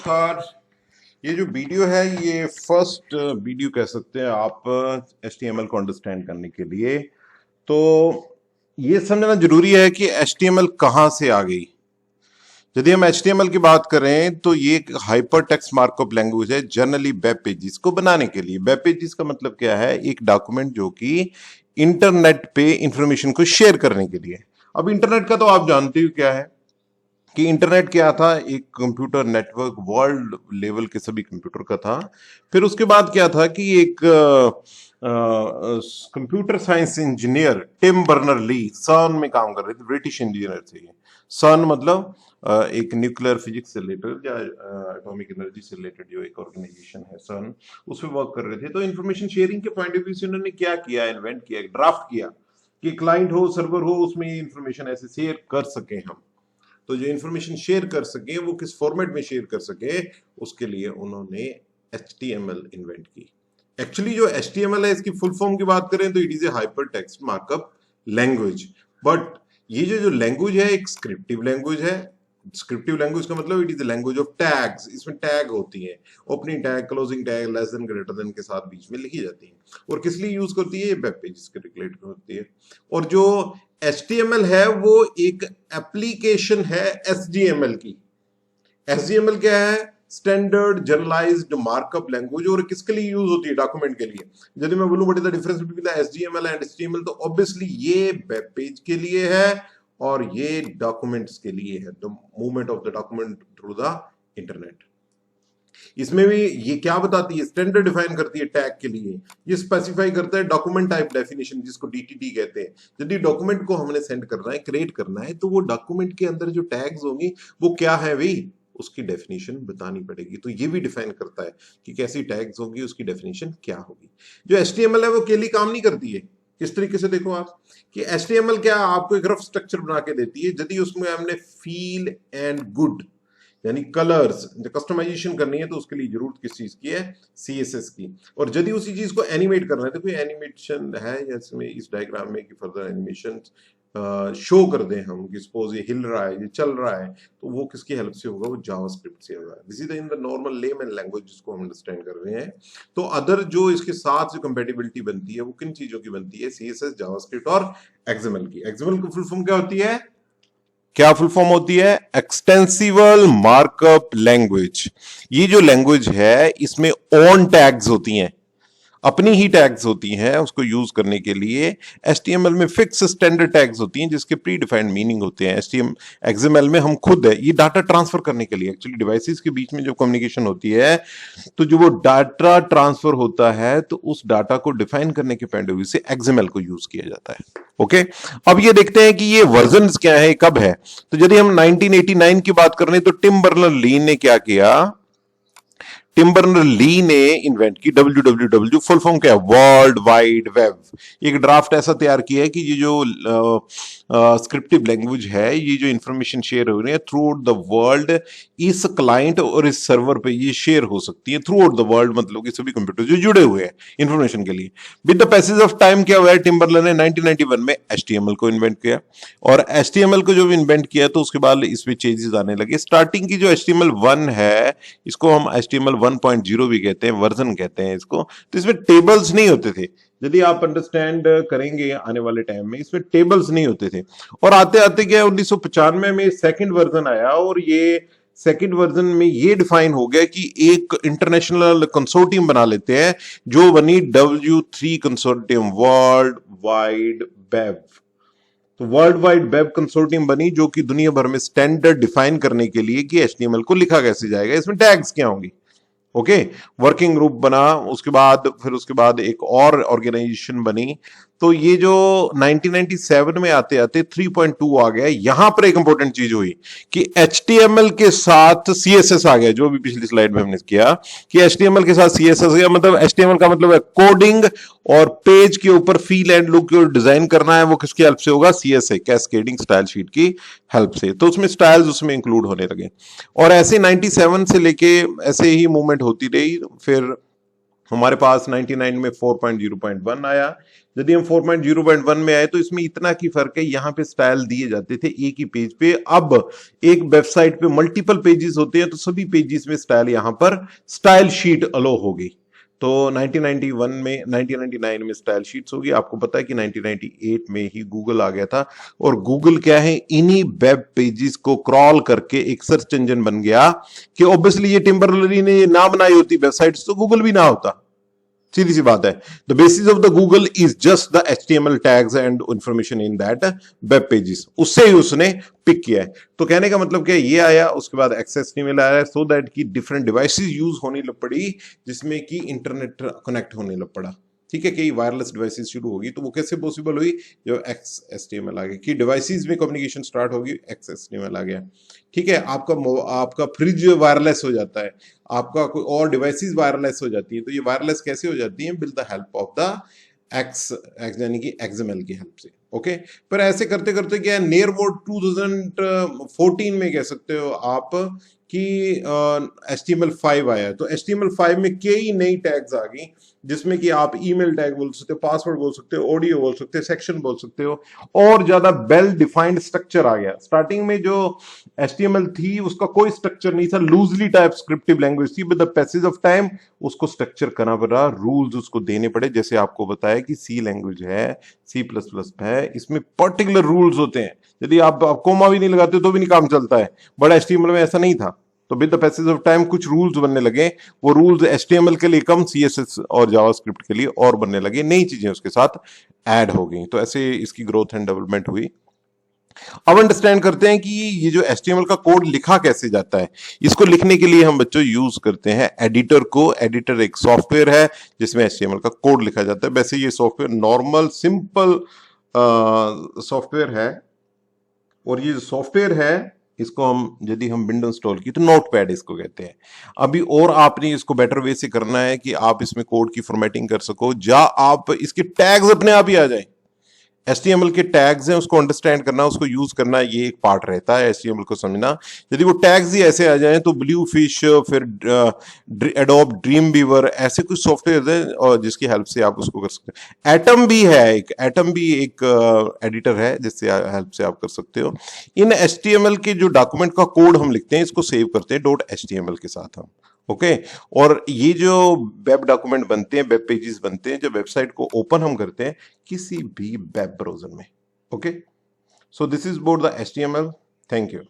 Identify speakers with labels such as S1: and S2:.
S1: नमस्कार। ये जो वीडियो है ये फर्स्ट वीडियो कह सकते हैं आप HTML को अंडरस्टैंड करने के लिए। तो ये समझना जरूरी है कि HTML कहाँ से आ गई। यदि हम HTML की बात करें तो ये एक हाइपर टेक्स्ट मार्कअप लैंग्वेज है जनरली वेब पेजेस को बनाने के लिए। वेब पेजेस का मतलब क्या है? एक डॉक्यूमेंट जो कि इंटरनेट पे इंफॉर्मेशन को शेयर करने के लिए। अब इंटरनेट का तो आप जानते हो क्या है कि इंटरनेट क्या था, एक कंप्यूटर नेटवर्क वर्ल्ड लेवल के सभी कंप्यूटर का था। फिर उसके बाद क्या था कि एक computer science engineer Tim Berner Lee CERN में काम कर रहे थे, ब्रिटिश इंजीनियर थे ये। सर्न मतलब एक न्यूक्लियर फिजिक्स से रिलेटेड या एटॉमिक एनर्जी से रिलेटेड जो एक ऑर्गेनाइजेशन है सर्न, उसमें वर्क कर रहे थे। तो इंफॉर्मेशन शेयरिंग के पॉइंट ऑफ व्यू से उन्होंने क्या किया, इन्वेंट किया, एक ड्राफ्ट किया कि क्लाइंट हो सर्वर हो उसमें इंफॉर्मेशन ऐसे शेयर कर सके हम। तो जो इंफॉर्मेशन शेयर कर सके वो किस फॉर्मेट में शेयर कर सके, उसके लिए उन्होंने HTML इन्वेंट की। एक्चुअली जो HTML है इसकी फुल फॉर्म की बात करें तो it is a hyper text markup language. But ये जो लैंग्वेज है एक स्क्रिप्टिव लैंग्वेज है। स्क्रिप्टिव लैंग्वेज का मतलब it is the language of tags. इसमें टैग होती है, opening tag, closing tag, less than, greater than के साथ बीच में लिखी जाती है। और किस लिए यूज करती है? वेब पेजेस के रिलेटेड होती है। और जो HTML है वो एक एप्लीकेशन है SGML की। SGML क्या है? Standard generalized markup language. और किसके लिए यूज होती है? डॉक्यूमेंट के लिए। यदि मैं बोलूं what is the difference between the SGML and HTML, तो ऑब्वियसली ये वेब पेज के लिए है और ये डॉक्यूमेंट्स के लिए है, the movement of the document through the internet. इसमें भी ये क्या बताती है? स्टैंडर्ड डिफाइन करती है टैग के लिए। ये स्पेसिफाई करता है डॉक्यूमेंट टाइप डेफिनेशन, जिसको DTD कहते हैं। यदि डॉक्यूमेंट को हमने सेंड करना है, क्रिएट करना है, तो वो डॉक्यूमेंट के अंदर जो टैग्स होंगी वो क्या है भाई, उसकी डेफिनेशन बतानी पड़ेगी। तो ये भी डिफाइन करता है कि कैसी टैग्स होगी, उसकी डेफिनेशन क्या होगी। जो HTML है वो अकेली काम नहीं करती है। किस तरीके से देखो आप कि HTML क्या आपको एक रफ स्ट्रक्चर बना के देती है। यदि उसमें हमने फील एंड गुड यानी कलर्स कस्टमाइजेशन करनी है तो उसके लिए जरूरत किस चीज की है? CSS की। और यदि उसी चीज को एनिमेट करना है तो कोई एनिमेशन है या इसमें इस डायग्राम में कि फर्दर एनिमेशन शो कर दें हम कि सपोज ये हिल रहा है, ये चल रहा है, तो वो किसकी हेल्प से होगा? वो जावास्क्रिप्ट से होगा। This is in the normal layman language जिसको हम अंडरस्टैंड कर रहे हैं। तो अदर जो इसके साथ जो कंपेटिबिलिटी बनती है वो किन चीजों की बनती है? CSS, जावास्क्रिप्ट और XML की। XML की फुल फॉर्म क्या होती है? क्या फुल फॉर्म होती है? Extensible markup language. ये जो लैंग्वेज है इसमें ऑन टैग्स होती हैं, अपनी ही टैग्स होती हैं उसको यूज करने के लिए। HTML में फिक्स स्टैंडर्ड टैग्स होती हैं जिसके प्री डिफाइंड मीनिंग होते हैं। XML में हम खुद है ये डाटा ट्रांसफर करने के लिए, एक्चुअली डिवाइसेस के बीच में जो कम्युनिकेशन होती है, तो जो वो डाटा ट्रांसफर होता है तो उस डाटा को डिफाइन करने के पॉइंट ऑफ व्यू से XML को यूज किया जाता है। ओके, अब ये देखते हैं कि ये वर्जन क्या है, कब है। तो यदि हम 1989 की बात कर रहे हैं तो टिम बर्नर ली ने क्या किया? टिम बर्नर ली ने इन्वेंट की WWW। फुल फॉर्म क्या है? World wide web. एक ड्राफ्ट ऐसा तैयार किया है कि ये जो स्क्रिप्टिव लैंग्वेज है, ये जो इंफॉर्मेशन शेयर हो रही है थ्रू आउट द वर्ल्ड, इस क्लाइंट और इस सर्वर पे ये शेयर हो सकती है थ्रू आउट द वर्ल्ड, मतलब कि सभी कंप्यूटर जो जुड़े हुए हैं इंफॉर्मेशन के लिए। With the passage of time क्या हुआ है? टिम बर्नर ने 1991 में HTML को इन्वेंट किया। और HTML को जब इन्वेंट किया तो उसके बाद इसमें चेंजेस आने लगे। स्टार्टिंग की जो HTML 1 है, इसको हम HTML 1.0 भी कहते हैं, वर्जन कहते हैं इसको। तो इसमें टेबल्स नहीं होते थे। यदि आप अंडरस्टैंड करेंगे आने वाले टाइम में, इसमें टेबल्स नहीं होते थे। और आते आते क्या 1995 में सेकंड वर्जन आया और ये सेकंड वर्जन में ये डिफाइन हो गया कि एक इंटरनेशनल कंसोर्टियम बना लेते हैं, जो बनी W3 consortium, world wide web. तो वर्ल्ड वाइड वेब कंसोर्टियम बनी जो कि दुनिया भर में स्टैंडर्ड डिफाइन करने के लिए कि HTML को लिखा कैसे जाएगा, इसमें टैग्स क्या होंगी। ओके, वर्किंग ग्रुप बना। उसके बाद एक और ऑर्गेनाइजेशन बनी। तो ये जो 1997 में आते आते 3.2 आ गया। यहां पर एक इंपॉर्टेंट चीज हुई कि HTML के साथ CSS आ गया, जो भी पिछली स्लाइड में हमने किया कि HTML के साथ CSS गया। मतलब HTML का मतलब है कोडिंग, और पेज के ऊपर फील एंड लुक जो डिजाइन करना है वो किसकी हेल्प से होगा? CSS, कैस्केडिंग स्टाइल शीट की हेल्प से। तो उसमें स्टाइल्स उसमें इंक्लूड होने लगे। और ऐसे 97 से लेके ऐसे ही मूवमेंट होती रही। फिर हमारे पास 99 में 4.0.1 आया। यदि हम 4.0.1 में आए तो इसमें इतना की फर्क है, यहाँ पे स्टाइल दिए जाते थे एक ही पेज पे, अब एक वेबसाइट पे मल्टीपल पेजेस होते हैं तो सभी पेजेस में स्टाइल यहाँ पर स्टाइल शीट अलो होगी। तो 1991 में 1999 में स्टाइल शीट्स होगी। आपको पता है कि 1998 में ही गूगल आ गया था, और गूगल क्या है, इन्हीं वेब पेजेस को क्रॉल करके एक सर्च इंजन बन गया कि ऑब्वियसली ये टिम बर्नर-ली ने ये ना बनाई होती वेबसाइट्स तो गूगल भी ना होता, सीधी सी बात है। The basis of the Google is just the HTML tags and information in that web pages, उससे ही उसने पिक किया है। तो कहने का मतलब क्या, ये आया, उसके बाद XHTML आया, सो दैट की डिफरेंट डिवाइसेस यूज होने लग पड़ी, जिसमें कि इंटरनेट कनेक्ट होने लग पड़ा। ठीक है, कई वायरलेस डिवाइसेस शुरू होगी, तो वो कैसे पॉसिबल हुई, जो XHTML आ गया कि डिवाइसेस में कम्युनिकेशन स्टार्ट होगी, XHTML आ गया। ठीक है, आपका फ्रिज वायरलेस हो जाता है, आपका कोई और डिवाइसेस वायरलेस हो जाती है, तो ये वायरलेस कैसे हो जाती है, with the help of the x यानी कि XML की हेल्प से। ओके, पर ऐसे करते करते क्या है, नियर अबाउट 2014 में कह सकते हो आप कि HTML5 आया। तो HTML5 में कई नई टैग्स आ गई, जिसमें कि आप ईमेल टैग बोल सकते हो, पासवर्ड बोल सकते हो, ऑडियो बोल सकते हो, सेक्शन बोल सकते हो, और ज्यादा वेल डिफाइंड स्ट्रक्चर आ गया। स्टार्टिंग में जो HTML थी उसका कोई स्ट्रक्चर नहीं था, लूजली टाइप स्क्रिप्टिव लैंग्वेज थी, with the passage of time उसको स्ट्रक्चर करना पड़ा, रूल्स उसको देने पड़े। जैसे आपको बताया कि सी लैंग्वेज है, C++ है, इसमें पर्टिकुलर रूल्स होते हैं, यदि आप कोमा भी नहीं लगाते तो भी नहीं काम चलता है, बट HTML में ऐसा नहीं था। तो with the passage of time कुछ रूल्स बनने लगे, वो रूल्स HTML के लिए कम, CSS और जावास्क्रिप्ट के लिए और बनने लगे, नई चीजें उसके साथ ऐड हो गई। तो ऐसे इसकी ग्रोथ एंड डेवलपमेंट हुई। अब अंडरस्टैंड करते हैं कि ये जो HTML का कोड लिखा कैसे जाता है। इसको लिखने के लिए हम बच्चों यूज करते हैं एडिटर को। एडिटर एक सॉफ्टवेयर है जिसमें HTML का कोड लिखा जाता है। वैसे ये सॉफ्टवेयर नॉर्मल सिंपल सॉफ्टवेयर है, और ये सॉफ्टवेयर है, इसको हम यदि हम विंडो इंस्टॉल की तो नोटपैड इसको कहते हैं। अभी और आपने इसको बेटर वे से करना है कि आप इसमें कोड की फॉर्मेटिंग कर सको, या आप इसके टैग्स अपने आप ही आ जाए। HTML के टैग्स हैं, उसको अंडरस्टैंड करना, उसको यूज करना, ये एक पार्ट रहता है HTML को समझना। यदि वो टैग्स ही ऐसे आ जाएं तो ब्लू फिश, फिर एडोब ड्रीम बीवर, ऐसे कुछ सॉफ्टवेयर हैं और जिसकी हेल्प से आप उसको कर सकते हैं। एटम भी एक एडिटर है जिससे हेल्प से आप कर सकते हो। इन HTML के जो डॉक्यूमेंट का कोड हम लिखते हैं, इसको सेव करते हैं .html के साथ हम। ओके, और ये जो वेब डॉक्यूमेंट बनते हैं, वेब पेजेस बनते हैं, जब वेबसाइट को ओपन हम करते हैं किसी भी वेब ब्राउजर में। Okay, so this is about the HTML। Thank you.